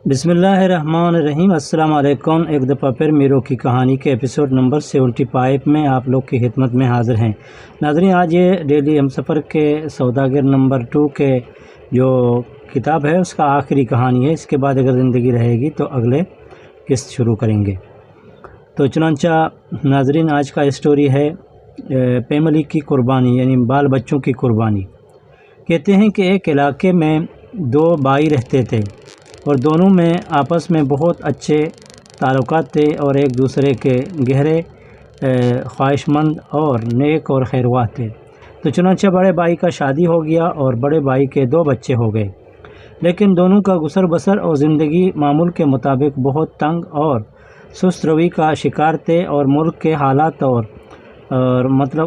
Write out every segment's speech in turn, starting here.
بسم اللہ الرحمن الرحیم۔ السلام علیکم۔ ایک دفعہ پھر میرو کی کہانی کے ایپیسوڈ نمبر 75 میں آپ لوگ کی خدمت میں حاضر ہیں۔ ناظرین، آج یہ ڈیلی ہم سفر کے سوداگر نمبر 2 کے جو کتاب ہے اس کا آخری کہانی ہے۔ اس کے بعد اگر زندگی رہے گی تو اگلے قسط شروع کریں گے۔ تو چنانچہ ناظرین، آج کا اسٹوری ہے فیملی کی قربانی، یعنی بال بچوں کی قربانی۔ کہتے ہیں کہ ایک علاقے میں 2 بھائی رہتے تھے اور دونوں میں آپس میں بہت اچھے تعلقات تھے اور ایک دوسرے کے گہرے خواہش مند اور نیک اور خیرخواہ تھے۔ تو چنانچہ بڑے بھائی کا شادی ہو گیا اور بڑے بھائی کے 2 بچے ہو گئے، لیکن دونوں کا گزر بسر اور زندگی معمول کے مطابق بہت تنگ اور سست روی کا شکار تھے، اور ملک کے حالات اور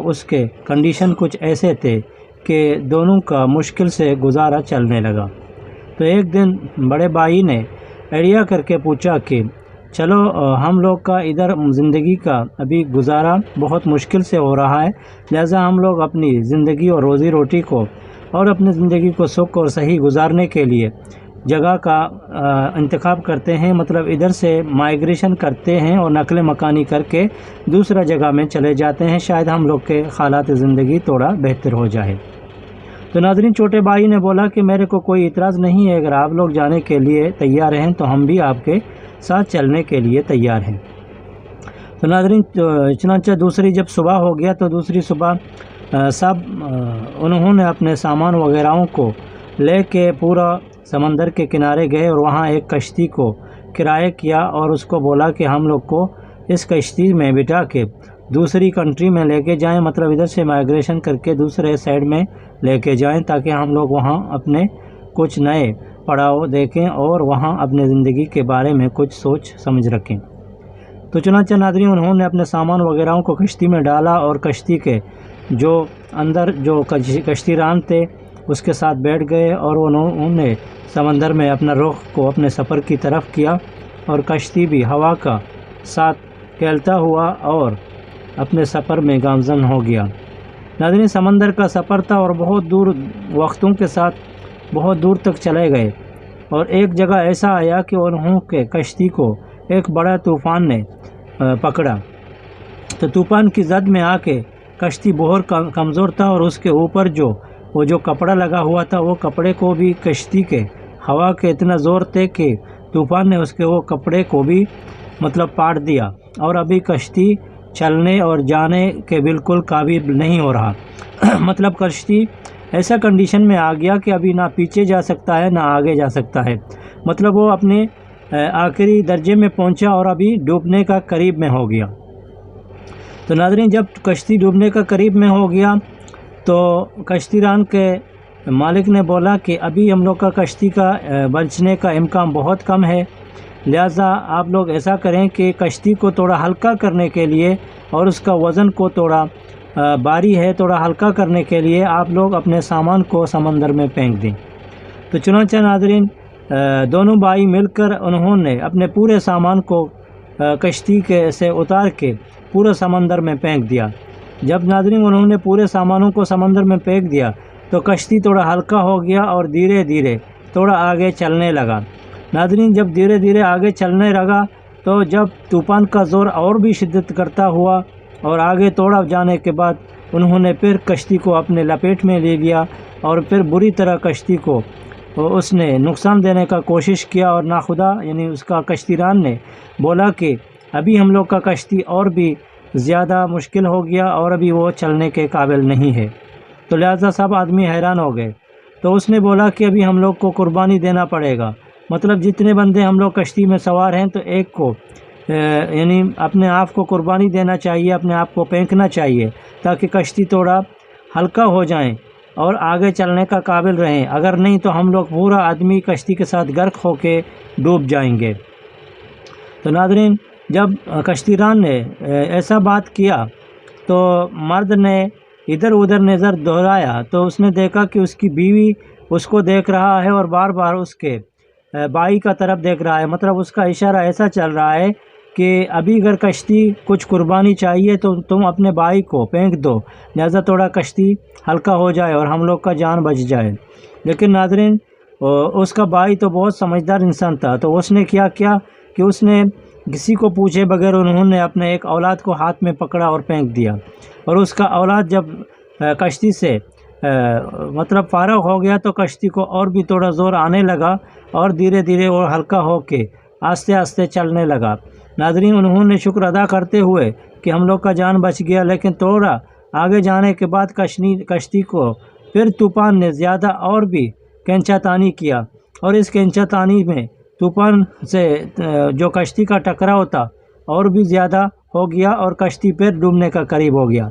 اس کے کنڈیشن کچھ ایسے تھے کہ دونوں کا مشکل سے گزارا چلنے لگا۔ تو ایک دن بڑے بھائی نے آئیڈیا کر کے پوچھا کہ چلو ہم لوگ کا ادھر زندگی کا ابھی گزارا بہت مشکل سے ہو رہا ہے، لہذا ہم لوگ اپنی زندگی اور روزی روٹی کو اور اپنی زندگی کو سکھ اور صحیح گزارنے کے لیے جگہ کا انتخاب کرتے ہیں، مطلب ادھر سے مائیگریشن کرتے ہیں اور نقل مکانی کر کے دوسرا جگہ میں چلے جاتے ہیں، شاید ہم لوگ کے حالات زندگی تھوڑا بہتر ہو جائے۔ تو ناظرین، چھوٹے بھائی نے بولا کہ میرے کو کوئی اعتراض نہیں ہے، اگر آپ لوگ جانے کے لیے تیار ہیں تو ہم بھی آپ کے ساتھ چلنے کے لیے تیار ہیں۔ تو ناظرین، چنانچہ دوسری جب صبح ہو گیا تو دوسری صبح سب انہوں نے اپنے سامان وغیرہوں کو لے کے پورا سمندر کے کنارے گئے اور وہاں ایک کشتی کو کرایہ کیا اور اس کو بولا کہ ہم لوگ کو اس کشتی میں بٹھا کے دوسری کنٹری میں لے کے جائیں، مطلب ادھر سے مائیگریشن کر کے دوسرے سائڈ میں لے کے جائیں تاکہ ہم لوگ وہاں اپنے کچھ نئے پڑاؤ دیکھیں اور وہاں اپنے زندگی کے بارے میں کچھ سوچ سمجھ رکھیں۔ تو چنانچہ ناظرین، انہوں نے اپنے سامان وغیرہوں کو کشتی میں ڈالا اور کشتی کے جو اندر جو کشتی ران تھے اس کے ساتھ بیٹھ گئے اور انہوں نے سمندر میں اپنا رخ کو اپنے سفر کی طرف کیا، اور کشتی بھی ہوا کا ساتھ کھیلتا ہوا اور اپنے سفر میں گامزن ہو گیا۔ ناظرین، سمندر کا سفر تھا اور بہت دور وقتوں کے ساتھ بہت دور تک چلے گئے، اور ایک جگہ ایسا آیا کہ انہوں کے کشتی کو ایک بڑا طوفان نے پکڑا۔ تو طوفان کی زد میں آ کے کشتی بہت کمزور تھا، اور اس کے اوپر جو کپڑا لگا ہوا تھا وہ کپڑے کو بھی کشتی کے ہوا کے اتنا زور تھے کہ طوفان نے اس کے وہ کپڑے کو بھی پاٹ دیا، اور ابھی کشتی چلنے اور جانے کے بالکل قابل نہیں ہو رہا۔ کشتی ایسا کنڈیشن میں آ گیا کہ ابھی نہ پیچھے جا سکتا ہے نہ آگے جا سکتا ہے، وہ اپنے آخری درجے میں پہنچا اور ابھی ڈوبنے کا قریب میں ہو گیا۔ تو ناظرین، جب کشتی ڈوبنے کا قریب میں ہو گیا تو کشتی ران کے مالک نے بولا کہ ابھی ہم لوگ کا کشتی کا بچنے کا امکان بہت کم ہے، لہٰذا آپ لوگ ایسا کریں کہ کشتی کو تھوڑا ہلکا کرنے کے لیے اور اس کا وزن کو تھوڑا بھاری ہے، تھوڑا ہلکا کرنے کے لیے آپ لوگ اپنے سامان کو سمندر میں پھینک دیں۔ تو چنانچہ ناظرین، دونوں بھائی مل کر انہوں نے اپنے پورے سامان کو کشتی سے اتار کے پورا سمندر میں پھینک دیا۔ جب ناظرین انہوں نے پورے سامانوں کو سمندر میں پھینک دیا تو کشتی تھوڑا ہلکا ہو گیا اور دھیرے دھیرے تھوڑا آگے چلنے لگا۔ ناظرین، جب دھیرے دھیرے آگے چلنے لگا تو جب طوفان کا زور اور بھی شدت کرتا ہوا اور آگے تھوڑا جانے کے بعد انہوں نے پھر کشتی کو اپنے لپیٹ میں لے لیا، اور پھر بری طرح کشتی کو اس نے نقصان دینے کا کوشش کیا، اور ناخدا یعنی اس کا کشتی ران نے بولا کہ ابھی ہم لوگ کا کشتی اور بھی زیادہ مشکل ہو گیا اور ابھی وہ چلنے کے قابل نہیں ہے۔ تو لہٰذا سب آدمی حیران ہو گئے۔ تو اس نے بولا کہ ابھی ہم لوگ کو قربانی دینا پڑے گا، جتنے بندے ہم لوگ کشتی میں سوار ہیں تو ایک کو یعنی اپنے آپ کو قربانی دینا چاہیے، اپنے آپ کو پھینکنا چاہیے تاکہ کشتی تھوڑا ہلکا ہو جائیں اور آگے چلنے کا قابل رہیں، اگر نہیں تو ہم لوگ پورا آدمی کشتی کے ساتھ غرق ہو کے ڈوب جائیں گے۔ تو ناظرین، جب کشتی ران نے ایسا بات کیا تو مرد نے ادھر ادھر نظر دہرایا تو اس نے دیکھا کہ اس کی بیوی اس کو دیکھ رہا ہے اور بار بار اس کے بھائی کا طرف دیکھ رہا ہے، اس کا اشارہ ایسا چل رہا ہے کہ ابھی اگر کشتی کچھ قربانی چاہیے تو تم اپنے بھائی کو پھینک دو، لہذا تھوڑا کشتی ہلکا ہو جائے اور ہم لوگ کا جان بچ جائے۔ لیکن ناظرین، اس کا بھائی تو بہت سمجھدار انسان تھا، تو اس نے کیا کیا کہ اس نے کسی کو پوچھے بغیر انہوں نے اپنے ایک اولاد کو ہاتھ میں پکڑا اور پھینک دیا، اور اس کا اولاد جب کشتی سے مطلب فارغ ہو گیا تو کشتی کو اور بھی تھوڑا زور آنے لگا اور دھیرے دھیرے اور ہلکا ہو کے آہستہ آہستہ چلنے لگا۔ ناظرین، انہوں نے شکر ادا کرتے ہوئے کہ ہم لوگ کا جان بچ گیا، لیکن تھوڑا آگے جانے کے بعد کشتی کو پھر طوفان نے زیادہ اور بھی کینچا تانی کیا، اور اس کینچا تانی میں طوفان سے جو کشتی کا ٹکراؤ تھا اور بھی زیادہ ہو گیا اور کشتی پھر ڈوبنے کا قریب ہو گیا۔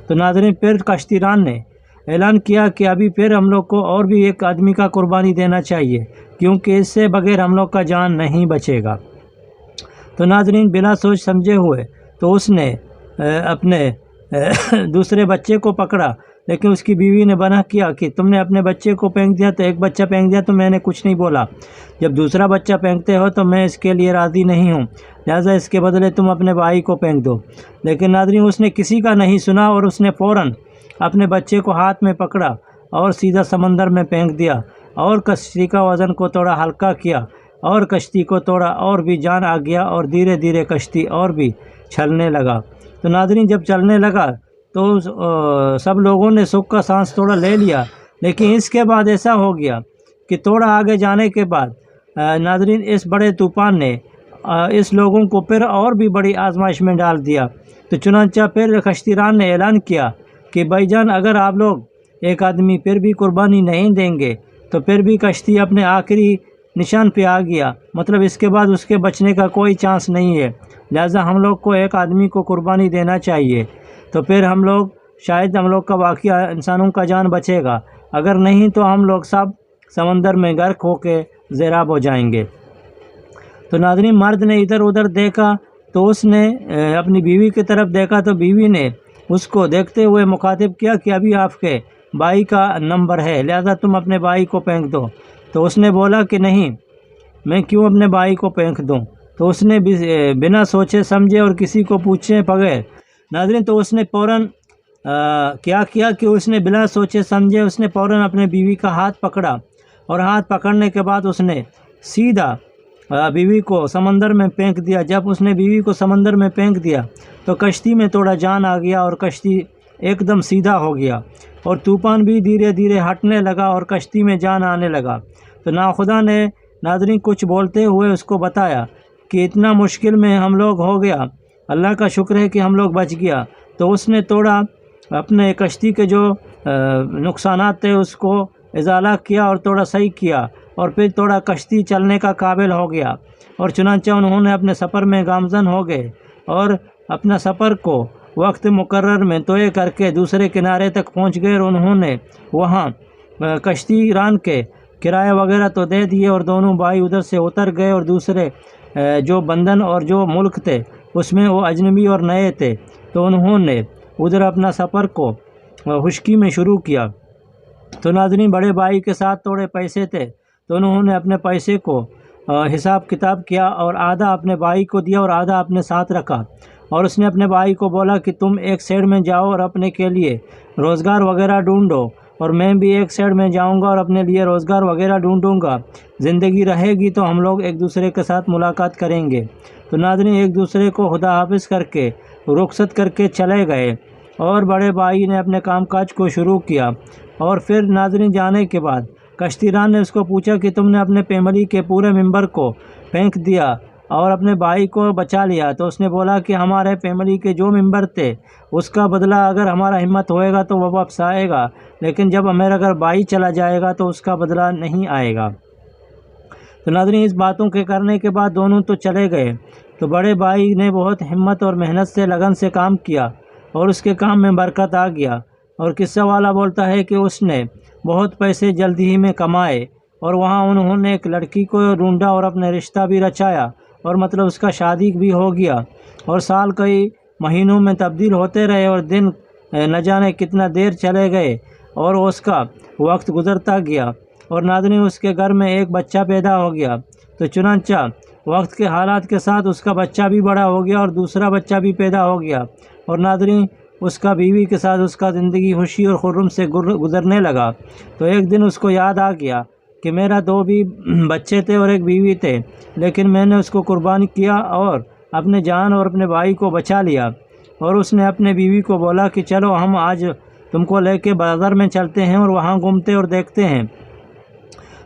تو ناظرین، پھر کشتی ران نے اعلان کیا کہ ابھی پھر ہم لوگ کو اور بھی ایک آدمی کا قربانی دینا چاہیے، کیونکہ اس سے بغیر ہم لوگ کا جان نہیں بچے گا۔ تو ناظرین، بلا سوچ سمجھے ہوئے تو اس نے اپنے دوسرے بچے کو پکڑا، لیکن اس کی بیوی نے منع کیا کہ تم نے اپنے بچے کو پھینک دیا، تو ایک بچہ پھینک دیا تو میں نے کچھ نہیں بولا، جب دوسرا بچہ پھینکتے ہو تو میں اس کے لیے راضی نہیں ہوں، لہٰذا اس کے بدلے تم اپنے بھائی کو پھینک دو۔ لیکن ناظرین، اس نے کسی کا نہیں سنا اور اس نے فوراً اپنے بچے کو ہاتھ میں پکڑا اور سیدھا سمندر میں پھینک دیا، اور کشتی کا وزن کو تھوڑا ہلکا کیا، اور کشتی کو تھوڑا اور بھی جان آ گیا، اور دھیرے دھیرے کشتی اور بھی چلنے لگا۔ تو ناظرین، جب چلنے لگا تو سب لوگوں نے سکھ کا سانس تھوڑا لے لیا، لیکن اس کے بعد ایسا ہو گیا کہ تھوڑا آگے جانے کے بعد ناظرین اس بڑے طوفان نے اس لوگوں کو پھر اور بھی بڑی آزمائش میں ڈال دیا۔ تو چنانچہ پھر کشتی ران نے اعلان کیا کہ بھائی جان، اگر آپ لوگ ایک آدمی پھر بھی قربانی نہیں دیں گے تو پھر بھی کشتی اپنے آخری نشان پہ آ گیا، مطلب اس کے بعد اس کے بچنے کا کوئی چانس نہیں ہے، لہٰذا ہم لوگ کو ایک آدمی کو قربانی دینا چاہیے، تو پھر ہم لوگ شاید ہم لوگ کا واقعہ انسانوں کا جان بچے گا، اگر نہیں تو ہم لوگ سب سمندر میں غرق ہو کے زیراب ہو جائیں گے۔ تو ناظرین، مرد نے ادھر ادھر دیکھا تو اس نے اپنی بیوی کی طرف دیکھا، تو بیوی نے اس کو دیکھتے ہوئے مخاطب کیا کہ ابھی آپ کے بھائی کا نمبر ہے، لہذا تم اپنے بھائی کو پھینک دو۔ تو اس نے بولا کہ نہیں، میں کیوں اپنے بھائی کو پھینک دوں؟ تو اس نے بنا سوچے سمجھے اور کسی کو پوچھے بغیر ناظرین، تو اس نے فوراً کیا کہ اس نے بلا سوچے سمجھے اس نے فوراً اپنے بیوی کا ہاتھ پکڑا، اور ہاتھ پکڑنے کے بعد اس نے سیدھا بیوی کو سمندر میں پھینک دیا۔ جب اس نے بیوی کو سمندر میں پھینک دیا تو کشتی میں تھوڑا جان آ گیا اور کشتی ایک دم سیدھا ہو گیا، اور طوفان بھی دھیرے دھیرے ہٹنے لگا اور کشتی میں جان آنے لگا۔ تو ناخدا نے ناظرین کچھ بولتے ہوئے اس کو بتایا کہ اتنا مشکل میں ہم لوگ ہو گیا، اللہ کا شکر ہے کہ ہم لوگ بچ گیا۔ تو اس نے تھوڑا اپنے کشتی کے جو نقصانات تھے اس کو ازالہ کیا اور تھوڑا صحیح کیا، اور پھر تھوڑا کشتی چلنے کا قابل ہو گیا، اور چنانچہ انہوں نے اپنے سفر میں گامزن ہو گئے اور اپنا سفر کو وقت مقرر میں طے کر کے دوسرے کنارے تک پہنچ گئے، اور انہوں نے وہاں کشتی ران کے کرایہ وغیرہ تو دے دیے، اور دونوں بھائی ادھر سے اتر گئے، اور دوسرے جو بندن اور جو ملک تھے اس میں وہ اجنبی اور نئے تھے، تو انہوں نے ادھر اپنا سفر کو خشکی میں شروع کیا۔ تو ناظرین، بڑے بھائی کے ساتھ تھوڑے پیسے تھے، تو انہوں نے اپنے پیسے کو حساب کتاب کیا اور آدھا اپنے بھائی کو دیا اور آدھا اپنے ساتھ رکھا، اور اس نے اپنے بھائی کو بولا کہ تم ایک سائڈ میں جاؤ اور اپنے کے لیے روزگار وغیرہ ڈھونڈو، اور میں بھی ایک سائڈ میں جاؤں گا اور اپنے لیے روزگار وغیرہ ڈھونڈوں گا، زندگی رہے گی تو ہم لوگ ایک دوسرے کے ساتھ ملاقات کریں گے۔ تو ناظرین، ایک دوسرے کو خدا حافظ کر کے رخصت کر کے چلے گئے، اور بڑے بھائی نے اپنے کام کاج کو شروع کیا۔ اور پھر ناظرین جانے کے بعد کشتی ران نے اس کو پوچھا کہ تم نے اپنے فیملی کے پورے ممبر کو پھینک دیا اور اپنے بھائی کو بچا لیا؟ تو اس نے بولا کہ ہمارے فیملی کے جو ممبر تھے اس کا بدلہ اگر ہمارا ہمت ہوئے گا تو وہ واپس آئے گا، لیکن جب میرا اگر بھائی چلا جائے گا تو اس کا بدلہ نہیں آئے گا۔ تو ناظرین، اس باتوں کے کرنے کے بعد دونوں تو چلے گئے۔ تو بڑے بھائی نے بہت ہمت اور محنت سے لگن سے کام کیا، اور اس کے کام میں برکت آ گیا، اور قصہ والا بولتا ہے کہ اس نے بہت پیسے جلدی ہی میں کمائے، اور وہاں انہوں نے ایک لڑکی کو ڈھونڈا اور اپنے رشتہ بھی رچایا، اور مطلب اس کا شادی بھی ہو گیا، اور سال کئی مہینوں میں تبدیل ہوتے رہے، اور دن نہ جانے کتنا دیر چلے گئے، اور اس کا وقت گزرتا گیا، اور ناظرین اس کے گھر میں ایک بچہ پیدا ہو گیا۔ تو چنانچہ وقت کے حالات کے ساتھ اس کا بچہ بھی بڑا ہو گیا اور دوسرا بچہ بھی پیدا ہو گیا، اور ناظرین اس کا بیوی کے ساتھ اس کا زندگی خوشی اور خرم سے گزرنے لگا۔ تو ایک دن اس کو یاد آ گیا کہ میرا 2 بھی بچے تھے اور ایک بیوی تھے، لیکن میں نے اس کو قربان کیا اور اپنے جان اور اپنے بھائی کو بچا لیا۔ اور اس نے اپنے بیوی کو بولا کہ چلو ہم آج تم کو لے کے بازار میں چلتے ہیں اور وہاں گھومتے اور دیکھتے ہیں۔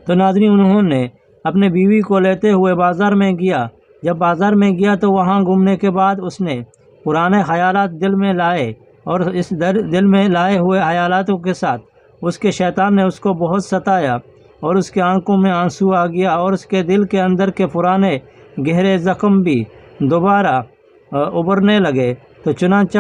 تو ناظرین انہوں نے اپنے بیوی کو لیتے ہوئے بازار میں گیا۔ جب بازار میں گیا تو وہاں گھومنے کے بعد اس نے پرانے خیالات دل میں لائے، اور اس دل میں لائے ہوئے خیالاتوں کے ساتھ اس کے شیطان نے اس کو بہت ستایا، اور اس کے آنکھوں میں آنسو آ گیا، اور اس کے دل کے اندر کے پرانے گہرے زخم بھی دوبارہ ابھرنے لگے۔ تو چنانچہ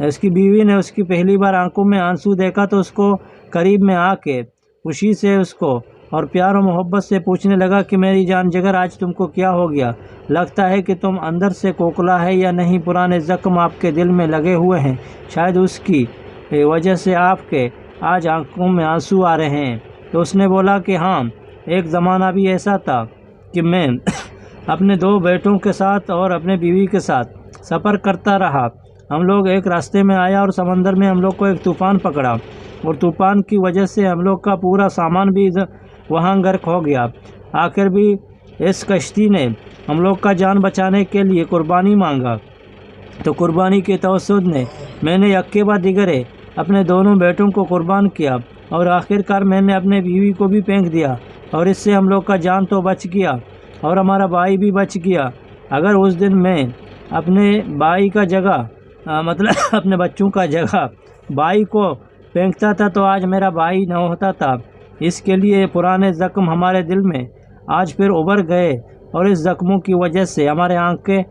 اس کی بیوی نے اس کی پہلی بار آنکھوں میں آنسو دیکھا تو اس کو قریب میں آ کے خوشی سے اس کو اور پیار و محبت سے پوچھنے لگا کہ میری جان جگر آج تم کو کیا ہو گیا؟ لگتا ہے کہ تم اندر سے کوکلا ہے یا نہیں؟ پرانے زخم آپ کے دل میں لگے ہوئے ہیں، شاید اس کی وجہ سے آپ کے آج آنکھوں میں آنسو آ رہے ہیں۔ تو اس نے بولا کہ ہاں، ایک زمانہ بھی ایسا تھا کہ میں اپنے 2 بیٹوں کے ساتھ اور اپنے بیوی کے ساتھ سفر کرتا رہا۔ ہم لوگ ایک راستے میں آیا اور سمندر میں ہم لوگ کو ایک طوفان پکڑا، اور طوفان کی وجہ سے ہم لوگ کا پورا سامان بھی وہاں غرق ہو گیا۔ آخر بھی اس کشتی نے ہم لوگ کا جان بچانے کے لیے قربانی مانگا۔ تو قربانی کے توسط نے میں نے یکے بعد دیگرے اپنے دونوں بیٹوں کو قربان کیا، اور آخر کار میں نے اپنے بیوی کو بھی پھینک دیا، اور اس سے ہم لوگ کا جان تو بچ گیا اور ہمارا بھائی بھی بچ گیا۔ اگر اس دن میں اپنے بھائی کا جگہ مطلب اپنے بچوں کا جگہ بھائی کو پھینکتا تھا تو آج میرا بھائی نہ ہوتا تھا۔ اس کے لیے پرانے زخم ہمارے دل میں آج پھر ابھر گئے، اور اس زخموں کی وجہ سے ہمارے آنکھیں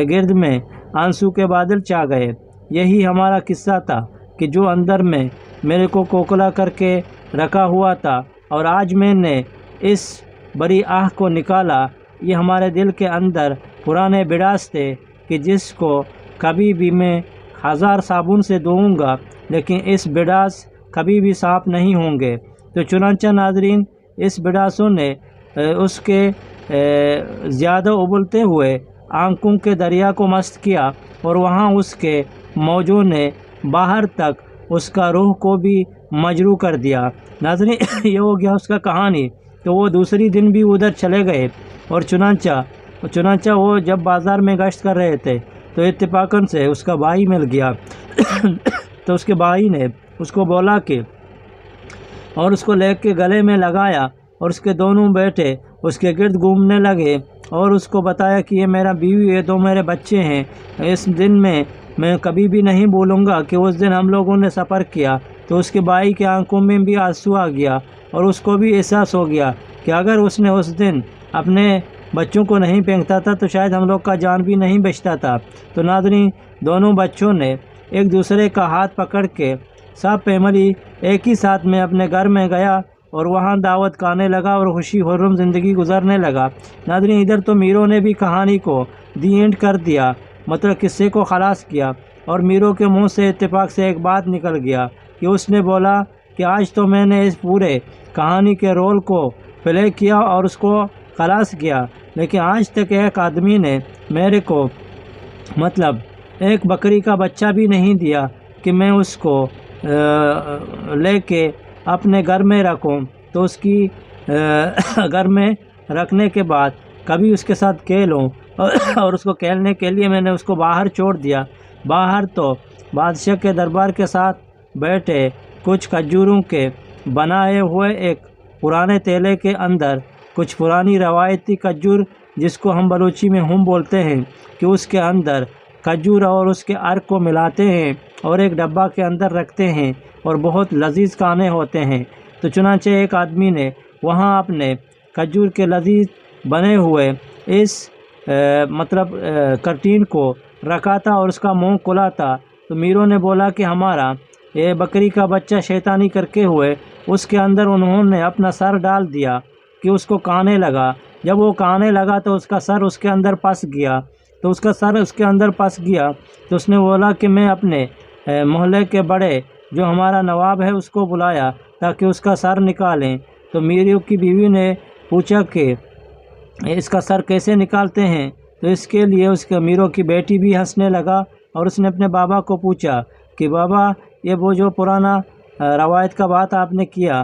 گرد میں آنسو کے بادل چھا گئے۔ یہی ہمارا قصہ تھا کہ جو اندر میں میرے کو کوکلا کر کے رکھا ہوا تھا، اور آج میں نے اس بری آہ کو نکالا۔ یہ ہمارے دل کے اندر پرانے بڑاس تھے کہ جس کو کبھی بھی میں 1000 صابن سے دھوؤں گا، لیکن اس بڑاس کبھی بھی صاف نہیں ہوں گے۔ تو چنانچہ ناظرین اس بڑاسوں نے اس کے زیادہ ابلتے ہوئے آنکھوں کے دریا کو مست کیا، اور وہاں اس کے موجوں نے باہر تک اس کا روح کو بھی مجروح کر دیا۔ ناظرین یہ ہو گیا اس کا کہانی۔ تو وہ دوسری دن بھی ادھر چلے گئے، اور چنانچہ وہ جب بازار میں گشت کر رہے تھے تو اتفاقاً سے اس کا بھائی مل گیا۔ تو اس کے بھائی نے اس کو بولا کہ اور اس کو لے کے گلے میں لگایا، اور اس کے دونوں بیٹے اس کے گرد گھومنے لگے، اور اس کو بتایا کہ یہ میرا بیوی ہے، 2 میرے بچے ہیں۔ اس دن میں کبھی بھی نہیں بھولوں گا کہ اس دن ہم لوگوں نے سفر کیا۔ تو اس کے بھائی کی آنکھوں میں بھی آنسو آ گیا، اور اس کو بھی احساس ہو گیا کہ اگر اس نے اس دن اپنے بچوں کو نہیں پھینکتا تھا تو شاید ہم لوگ کا جان بھی نہیں بچتا تھا۔ تو ناظرین دونوں بچوں نے ایک دوسرے کا ہاتھ پکڑ کے سب فیملی ایک ہی ساتھ میں اپنے گھر میں گیا، اور وہاں دعوت کھانے لگا اور خوشی خرم زندگی گزرنے لگا۔ ناظرین ادھر تو میرو نے بھی کہانی کو دی اینڈ کر دیا، مطلب قصے کو خلاص کیا، اور میرو کے منہ سے اتفاق سے ایک بات نکل گیا کہ اس نے بولا کہ آج تو میں نے اس پورے کہانی کے رول کو پلے کیا اور اس کو خلاص کیا، لیکن آج تک ایک آدمی نے میرے کو مطلب ایک بکری کا بچہ بھی نہیں دیا کہ میں اس کو لے کے اپنے گھر میں رکھوں۔ تو اس کی گھر میں رکھنے کے بعد کبھی اس کے ساتھ کھیلوں، اور اس کو کھیلنے کے لیے میں نے اس کو باہر چھوڑ دیا۔ باہر تو بادشاہ کے دربار کے ساتھ بیٹھے کچھ کھجوروں کے بنائے ہوئے ایک پرانے تیلے کے اندر کچھ پرانی روایتی کھجور، جس کو ہم بلوچی میں ہم بولتے ہیں، کہ اس کے اندر کھجور اور اس کے عرق کو ملاتے ہیں اور ایک ڈبہ کے اندر رکھتے ہیں، اور بہت لذیذ کھانے ہوتے ہیں۔ تو چنانچہ ایک آدمی نے وہاں اپنے کھجور کے لذیذ بنے ہوئے اس کرٹین کو رکھا تھا، اور اس کا منہ کھلا تھا۔ تو میرو نے بولا کہ ہمارا یہ بکری کا بچہ شیطانی کر کے ہوئے اس کے اندر انہوں نے اپنا سر ڈال دیا کہ اس کو کھانے لگا۔ جب وہ کھانے لگا تو اس کا سر اس کے اندر پھنس گیا۔ تو اس کا سر اس کے اندر پھنس گیا تو اس نے بولا کہ میں اپنے محلے کے بڑے جو ہمارا نواب ہے اس کو بلایا تاکہ اس کا سر نکالیں۔ تو میرو کی بیوی نے پوچھا کہ اس کا سر کیسے نکالتے ہیں؟ تو اس کے لیے اس کے میرو کی بیٹی بھی ہنسنے لگا، اور اس نے اپنے بابا کو پوچھا کہ بابا یہ وہ جو پرانا روایت کا بات آپ نے کیا،